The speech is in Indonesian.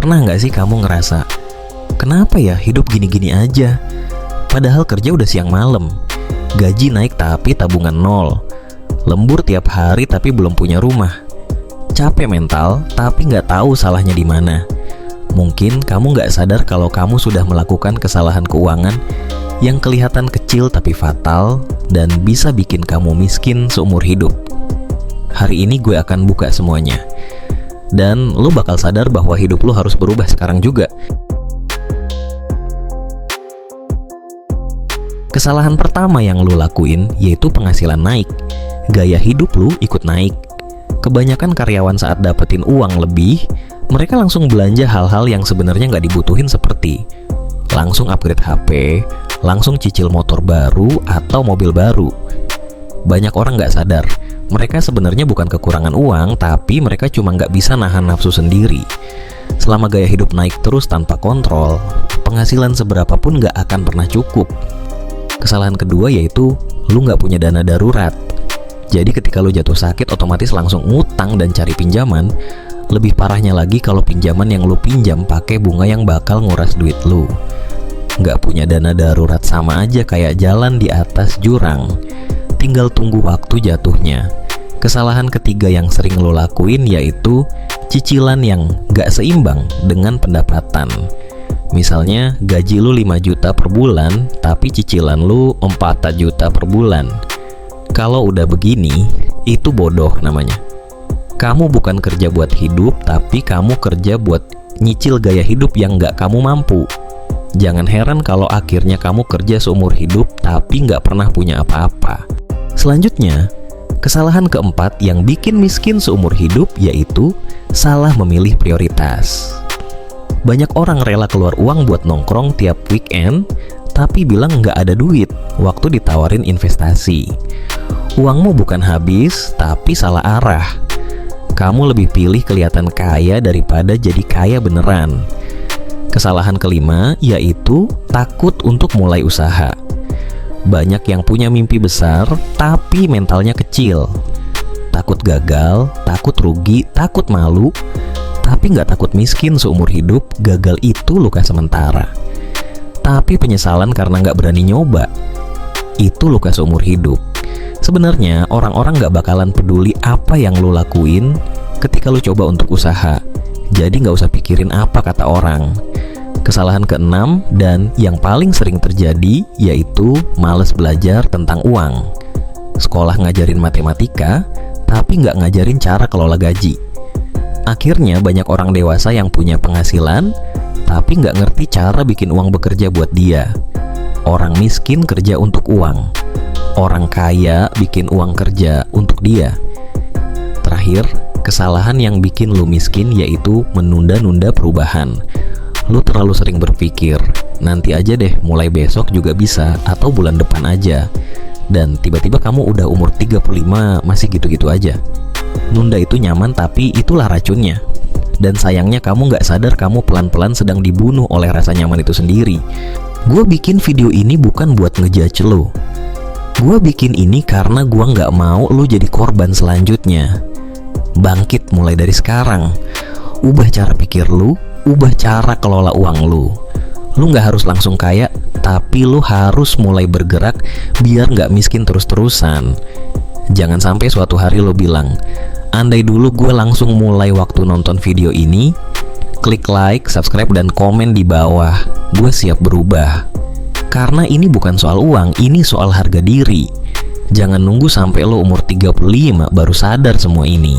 Pernah nggak sih kamu ngerasa, kenapa ya hidup gini-gini aja? Padahal kerja udah siang malam, gaji naik tapi tabungan nol, lembur tiap hari tapi belum punya rumah, capek mental tapi nggak tahu salahnya di mana. Mungkin kamu nggak sadar kalau kamu sudah melakukan kesalahan keuangan yang kelihatan kecil tapi fatal dan bisa bikin kamu miskin seumur hidup. Hari ini gue akan buka semuanya, dan lo bakal sadar bahwa hidup lo harus berubah sekarang juga. Kesalahan pertama yang lo lakuin yaitu penghasilan naik. Gaya hidup lo ikut naik. Kebanyakan karyawan saat dapetin uang lebih, mereka langsung belanja hal-hal yang sebenarnya nggak dibutuhin, seperti langsung upgrade HP, langsung cicil motor baru atau mobil baru. Banyak orang nggak sadar, mereka sebenarnya bukan kekurangan uang, tapi mereka cuma nggak bisa nahan nafsu sendiri. Selama gaya hidup naik terus tanpa kontrol, penghasilan seberapapun nggak akan pernah cukup. Kesalahan kedua yaitu lu nggak punya dana darurat. Jadi ketika lu jatuh sakit, otomatis langsung ngutang dan cari pinjaman. Lebih parahnya lagi kalau pinjaman yang lu pinjam pakai bunga yang bakal nguras duit lu. Nggak punya dana darurat sama aja kayak jalan di atas jurang, tinggal tunggu waktu jatuhnya. Kesalahan ketiga yang sering lo lakuin yaitu cicilan yang nggak seimbang dengan pendapatan. Misalnya gaji lu 5 juta per bulan, tapi cicilan lu 4 juta per bulan. Kalau udah begini, itu bodoh namanya. Kamu bukan kerja buat hidup, tapi kamu kerja buat nyicil gaya hidup yang nggak kamu mampu. Jangan heran kalau akhirnya kamu kerja seumur hidup, tapi nggak pernah punya apa-apa. Selanjutnya, kesalahan keempat yang bikin miskin seumur hidup yaitu salah memilih prioritas. Banyak orang rela keluar uang buat nongkrong tiap weekend, tapi bilang nggak ada duit waktu ditawarin investasi. Uangmu bukan habis, tapi salah arah. Kamu lebih pilih kelihatan kaya daripada jadi kaya beneran. Kesalahan kelima yaitu takut untuk mulai usaha. Banyak yang punya mimpi besar, tapi mentalnya kecil. Takut gagal, takut rugi, takut malu, tapi nggak takut miskin seumur hidup. Gagal itu luka sementara, tapi penyesalan karena nggak berani nyoba, itu luka seumur hidup. Sebenarnya orang-orang nggak bakalan peduli apa yang lo lakuin ketika lo coba untuk usaha. Jadi nggak usah pikirin apa kata orang. Kesalahan keenam dan yang paling sering terjadi yaitu malas belajar tentang uang. Sekolah ngajarin matematika, tapi nggak ngajarin cara kelola gaji. Akhirnya banyak orang dewasa yang punya penghasilan, tapi nggak ngerti cara bikin uang bekerja buat dia. Orang miskin kerja untuk uang, orang kaya bikin uang kerja untuk dia. Terakhir, kesalahan yang bikin lu miskin yaitu menunda-nunda perubahan. Lu terlalu sering berpikir, nanti aja deh, mulai besok juga bisa, atau bulan depan aja. Dan tiba-tiba kamu udah umur 35 masih gitu-gitu aja. Nunda itu nyaman, tapi itulah racunnya. Dan sayangnya kamu nggak sadar kamu pelan-pelan sedang dibunuh oleh rasa nyaman itu sendiri. Gue bikin video ini bukan buat ngejudge lo. Gue bikin ini karena gue nggak mau lo jadi korban selanjutnya. Bangkit mulai dari sekarang. Ubah cara pikir lo, ubah cara kelola uang lo. Lo nggak harus langsung kaya, tapi lo harus mulai bergerak biar nggak miskin terus-terusan. Jangan sampai suatu hari lo bilang, andai dulu gue langsung mulai waktu nonton video ini, klik like, subscribe, dan komen di bawah, gue siap berubah. Karena ini bukan soal uang, ini soal harga diri. Jangan nunggu sampai lo umur 35 baru sadar semua ini.